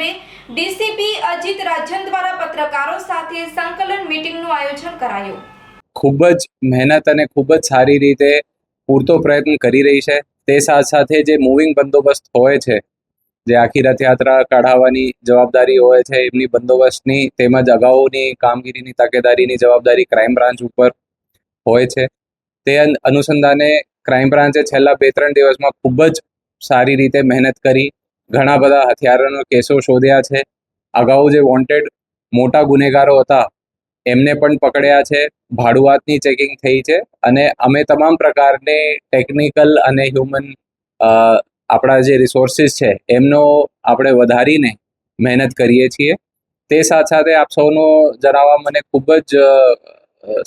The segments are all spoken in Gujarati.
ભાગરૂપે ડીસીપી અજીત રાજન દ્વારા પત્રકારો સાથે સંકલન મીટિંગનું આયોજન કરાયું। ખૂબ જ મહેનત અને ખૂબ જ સારી રીતે પૂરતો પ્રયત્ન કરી રહી છે। તે સાથે સાથે જે મૂવિંગ બંદોબસ્ત હોય છે, જે આખી રથયાત્રા કાઢાવવાની જવાબદારી હોય છે, એમની બંદોબસ્તની તેમજ અગાઉની કામગીરીની તકેદારીની જવાબદારી ક્રાઇમ બ્રાન્ચ ઉપર હોય છે। તે અનુસંધાને ક્રાઇમ બ્રાન્ચે છેલ્લા 2-3 દિવસમાં ખૂબ જ સારી રીતે મહેનત કરી ઘણા બધા હથિયારોનો કેસો શોધ્યા છે। અગાઉ જે વોન્ટેડ મોટા ગુનેગારો હતા એમને પણ પકડ્યા છે। ભાડુઆતની ચેકિંગ થઈ છે અને અમે તમામ પ્રકારની ટેકનિકલ અને હ્યુમન આપણા જે રિસોર્સિસ છે એમનો આપણે વધારીને મહેનત કરીએ છીએ। તે સાથે સાથે આપ સૌનો જણાવવા મને ખૂબ જ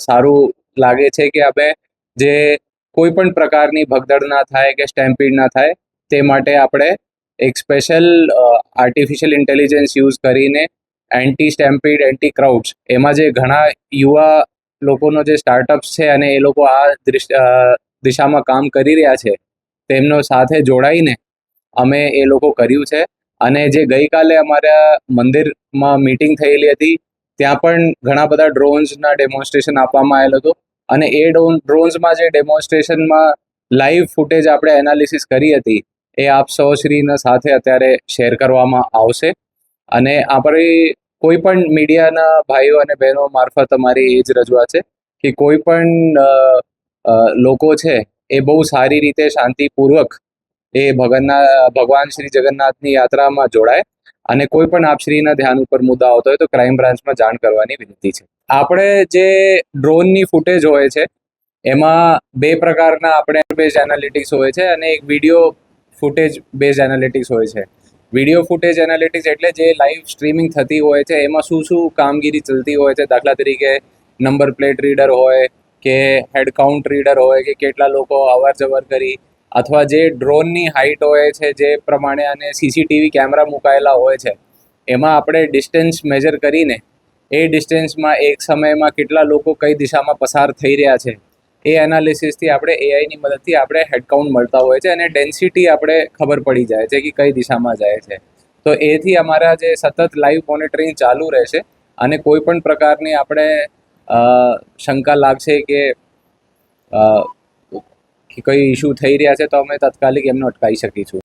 સારું લાગે છે કે આપણે જે કોઈ પણ પ્રકારની ભગદડ ના થાય કે સ્ટેમ્પીડ ના થાય તે માટે આપણે એક સ્પેશિયલ આર્ટિફિશિયલ ઇન્ટેલિજન્સ યુઝ કરીને એન્ટી સ્ટેમ્પીડ, એન્ટી ક્રાઉડ્સ એમાં જે ઘણા યુવા લોકોનો જે સ્ટાર્ટઅપ્સ છે અને એ લોકો આ દિશામાં કામ કરી રહ્યા છે તેમનો સાથે જોડાઈને અમે એ લોકો કર્યું છે। અને જે ગઈકાલે અમારા મંદિરમાં મીટિંગ થયેલી હતી ત્યાં પણ ઘણા બધા ડ્રોન્સના ડેમોન્સ્ટ્રેશન આપવામાં આવેલ હતું અને એ ડ્રોન્સમાં જે ડેમોન્સ્ટ્રેશનમાં લાઈવ ફૂટેજ આપણે એનાલિસિસ કરી હતી એ આપ સૌશ્રીના સાથે અત્યારે શેર કરવામાં આવશે। અને આપણી કોઈ પણ મીડિયાના ભાઈઓ અને બહેનો મારફત અમારી એ જ રજૂઆત છે કે કોઈ પણ લોકો છે એ બહુ સારી રીતે શાંતિપૂર્વક એ ભગવાન શ્રી જગન્નાથની યાત્રામાં જોડાય અને કોઈ પણ આપશ્રીના ધ્યાન ઉપર મુદ્દા આવતો હોય તો ક્રાઇમ બ્રાન્ચમાં જાણ કરવાની વિનંતી છે। આપણે જે ડ્રોનની ફૂટેજ હોય છે એમાં 2 પ્રકારના આપણે બેઝ એનાલિટિક્સ હોય છે અને એક વિડીયો ફૂટેજ બેઝ એનાલિટિક્સ હોય છે। વિડીયો ફૂટેજ એનાલિટિક્સ એટલે જે લાઈવ સ્ટ્રીમિંગ થતી હોય છે એમાં શું કામગીરી ચાલતી હોય છે, દાખલા તરીકે નંબર પ્લેટ રીડર હોય કે હેડ કાઉન્ટ રીડર હોય કે કેટલા લોકો અવર જવર કરી અથવા જે ડ્રોનની હાઇટ હોય છે જે પ્રમાણે અને સીસીટીવી કેમેરા મુકાયેલા હોય છે એમાં આપણે ડિસ્ટન્સ મેજર કરીને એ ડિસ્ટન્સમાં એક સમયમાં કેટલા લોકો કઈ દિશામાં પસાર થઈ રહ્યા છે એ એનાલિસિસથી આપણે એઆઈની મદદથી આપણે હેડકાઉન્ટ મળતા હોય છે અને ડેન્સિટી આપણે ખબર પડી જાય છે કે કઈ દિશામાં જાય છે। તો એથી અમારા જે સતત લાઈવ મોનિટરિંગ ચાલુ રહેશે અને કોઈ પણ પ્રકારની આપણે શંકા લાગશે કે કંઈ ઇસ્યુ થઈ રહ્યા છે તો અમે તાત્કાલિક એમને અટકાવી શકીશું।